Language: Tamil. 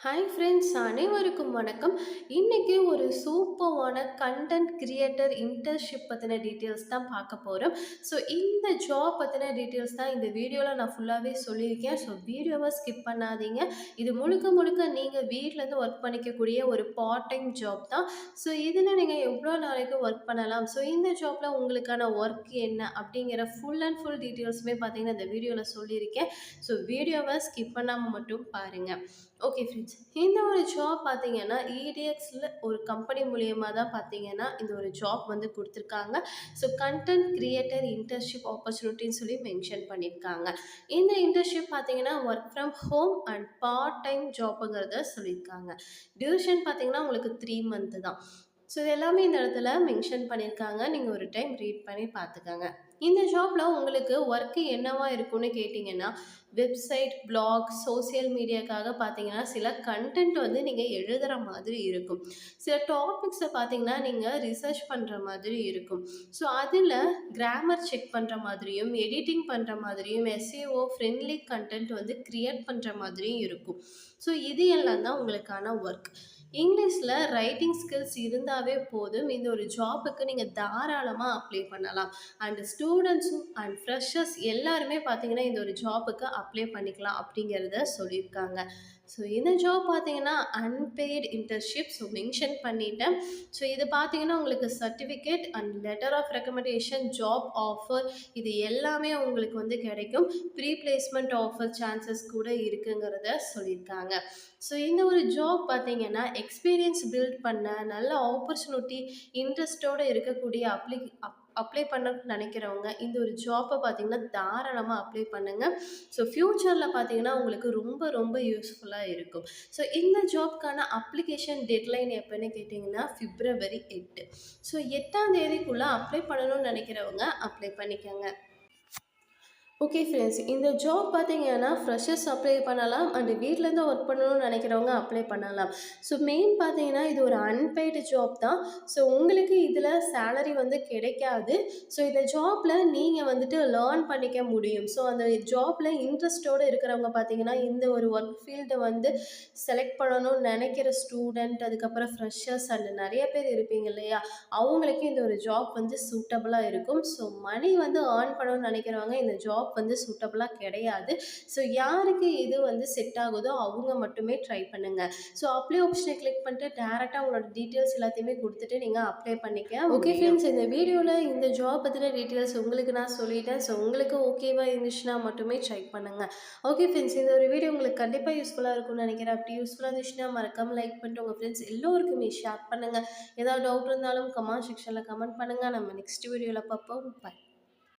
ஹாய் ஃப்ரெண்ட்ஸ், அனைவருக்கும் வணக்கம். இன்னைக்கு ஒரு சூப்பரான கண்டென்ட் கிரியேட்டர் இன்டர்ன்ஷிப் பற்றின டீட்டெயில்ஸ் தான் பார்க்க போகிறோம். ஸோ இந்த ஜாப் பற்றின டீட்டெயில்ஸ் தான் இந்த வீடியோவில் நான் ஃபுல்லாகவே சொல்லியிருக்கேன். ஸோ வீடியோவை ஸ்கிப் பண்ணாதீங்க. இது முழுக்க முழுக்க நீங்கள் வீட்டிலேருந்து ஒர்க் பண்ணிக்கக்கூடிய ஒரு பார்ட் டைம் ஜாப் தான். ஸோ இதில் நீங்கள் எவ்வளோ நாளைக்கு ஒர்க் பண்ணலாம், ஸோ இந்த ஜாப்பில் உங்களுக்கான ஒர்க் என்ன அப்படிங்கிற ஃபுல் அண்ட் ஃபுல் டீட்டெயில்ஸுமே பார்த்தீங்கன்னா இந்த வீடியோவில் சொல்லியிருக்கேன். ஸோ வீடியோவை ஸ்கிப் பண்ணாமல் மட்டும் பாருங்கள். ஓகே ஃப்ரெண்ட்ஸ், இந்த ஒரு ஜாப் பார்த்தீங்கன்னா இடிஎக்ஸில் ஒரு கம்பெனி மூலியமாக தான் பார்த்தீங்கன்னா இந்த ஒரு ஜாப் வந்து கொடுத்துருக்காங்க. ஸோ கண்டென்ட் கிரியேட்டர் இன்டர்ன்ஷிப் ஆப்பர்ச்சுனிட்டின்னு சொல்லி மென்ஷன் பண்ணியிருக்காங்க. இந்த இன்டர்ன்ஷிப் பார்த்தீங்கன்னா work from home and part time ஜாப்புங்கிறத சொல்லியிருக்காங்க. டியூரேஷன் பார்த்தீங்கன்னா உங்களுக்கு 3 மந்த்து தான். ஸோ இது எல்லாமே இந்த இடத்துல மென்ஷன் பண்ணியிருக்காங்க. நீங்கள் ஒரு டைம் ரீட் பண்ணி பார்த்துக்கோங்க. இந்த ஜாப்பில் உங்களுக்கு ஒர்க்கு என்னவா இருக்கும்னு கேட்டிங்கன்னா, வெப்சைட், பிளாக், சோசியல் மீடியாக்காக பார்த்தீங்கன்னா சில கண்டென்ட் வந்து நீங்கள் எழுதுகிற மாதிரி இருக்கும். சில டாபிக்ஸை பார்த்தீங்கன்னா நீங்கள் ரிசர்ச் பண்ணுற மாதிரி இருக்கும். ஸோ அதில் கிராமர் செக் பண்ணுற மாதிரியும், எடிட்டிங் பண்ணுற மாதிரியும், எஸ்இஓ ஃப்ரெண்ட்லி கண்டென்ட் வந்து க்ரியேட் பண்ணுற மாதிரியும் இருக்கும். ஸோ இது எல்லாம் தான் உங்களுக்கான ஒர்க். இங்கிலீஷில் ரைட்டிங் ஸ்கில்ஸ் இருந்தாவே போதும். இந்த ஒரு ஜாபுக்கு நீங்கள் தாராளமாக அப்ளை பண்ணலாம். அண்ட் ஸ்டூடெண்ட்ஸும் அண்ட் ஃப்ரெஷர்ஸ் எல்லாருமே பார்த்தீங்கன்னா இந்த ஒரு ஜாபுக்கு அப்ளை பண்ணிக்கலாம் அப்படிங்கிறத சொல்லியிருக்காங்க. ஸோ இந்த ஜாப் பார்த்தீங்கன்னா அன்பெய்டு இன்டர்ன்ஷிப், ஸோ மென்ஷன் பண்ணிட்டேன். ஸோ இது பார்த்தீங்கன்னா உங்களுக்கு certificate and letter of recommendation, job offer இது எல்லாமே உங்களுக்கு வந்து கிடைக்கும். ப்ரீ பிளேஸ்மெண்ட் ஆஃபர் சான்சஸ் கூட இருக்குங்கிறத சொல்லியிருக்காங்க. ஸோ இந்த ஒரு ஜாப் பார்த்தீங்கன்னா எக்ஸ்பீரியன்ஸ் பில்ட் பண்ண நல்ல ஆப்பர்ச்சுனிட்டி, இன்ட்ரெஸ்டோடு இருக்கக்கூடிய அப்ளை பண்ண நினைக்கிறவங்க இந்த ஒரு ஜாப்பை பார்த்தீங்கன்னா தாராளமாக அப்ளை பண்ணுங்கள். ஸோ ஃப்யூச்சரில் பார்த்தீங்கன்னா உங்களுக்கு ரொம்ப ரொம்ப யூஸ்ஃபுல்லாக இருக்கும். ஸோ இந்த ஜாப்க்கான அப்ளிகேஷன் டெட்லைன் எப்போன்னு கேட்டிங்கன்னா February 8. ஸோ 8ஆம் தேதிக்குள்ளே அப்ளை பண்ணணும்னு நினைக்கிறவங்க அப்ளை பண்ணிக்கோங்க. ஓகே ஃப்ரெண்ட்ஸ், இந்த ஜாப் பார்த்தீங்கன்னா ஃப்ரெஷர்ஸ் அப்ளை பண்ணலாம் அண்ட் வீட்டிலேருந்து ஒர்க் பண்ணணும்னு நினைக்கிறவங்க அப்ளை பண்ணலாம். ஸோ மெயின் பார்த்தீங்கன்னா இது ஒரு அன்பெய்டு ஜாப் தான். ஸோ உங்களுக்கு இதில் சேலரி வந்து கிடைக்காது. ஸோ இந்த ஜாப்பில் நீங்கள் வந்துட்டு லேர்ன் பண்ணிக்க முடியும். ஸோ அந்த ஜாப்பில் இன்ட்ரெஸ்டோடு இருக்கிறவங்க பார்த்தீங்கன்னா இந்த ஒரு ஒர்க் ஃபீல்டை வந்து செலக்ட் பண்ணணும்னு நினைக்கிற ஸ்டூடெண்ட், அதுக்கப்புறம் ஃப்ரெஷர்ஸ் அண்ட் நிறைய பேர் இருப்பீங்க இல்லையா, அவங்களுக்கு இந்த ஒரு ஜாப் வந்து சூட்டபுளாக இருக்கும். ஸோ மணி வந்து ஏர்ன் பண்ணணும்னு நினைக்கிறவங்க இந்த ஜாப் வந்து சூட்டபுளாக கிடையாது. ஸோ யாருக்கு இது வந்து செட் ஆகுதோ அவங்க மட்டுமே ட்ரை பண்ணுங்கள். ஸோ அப்ளை ஆப்ஷனை கிளிக் பண்ணிட்டு டேரெக்டாக உங்களோட டீட்டெயில்ஸ் எல்லாத்தையுமே கொடுத்துட்டு நீங்கள் அப்ளை பண்ணிக்க. ஓகே ஃப்ரெண்ட்ஸ், இந்த வீடியோவில் இந்த ஜாப் பற்றின டீட்டெயில்ஸ் உங்களுக்கு நான் சொல்லிட்டேன். ஸோ உங்களுக்கு ஓகேவா இருந்துச்சுன்னா மட்டுமே ட்ரை பண்ணுங்கள். ஓகே ஃப்ரெண்ட்ஸ், இந்த ஒரு வீடியோ உங்களுக்கு கண்டிப்பாக யூஸ்ஃபுல்லாக இருக்கும்னு நினைக்கிறேன். அப்படி யூஸ்ஃபுல்லாக இருந்துச்சுன்னா மறக்காமல் லைக் பண்ணிட்டு உங்கள் ஃப்ரெண்ட்ஸ் எல்லோருக்குமே ஷேர் பண்ணுங்கள். ஏதாவது டவுட் இருந்தாலும் கமெண்ட் செக்ஷனில் கமெண்ட் பண்ணுங்கள். நம்ம நெக்ஸ்ட் வீடியோவில் பார்ப்போம். பை.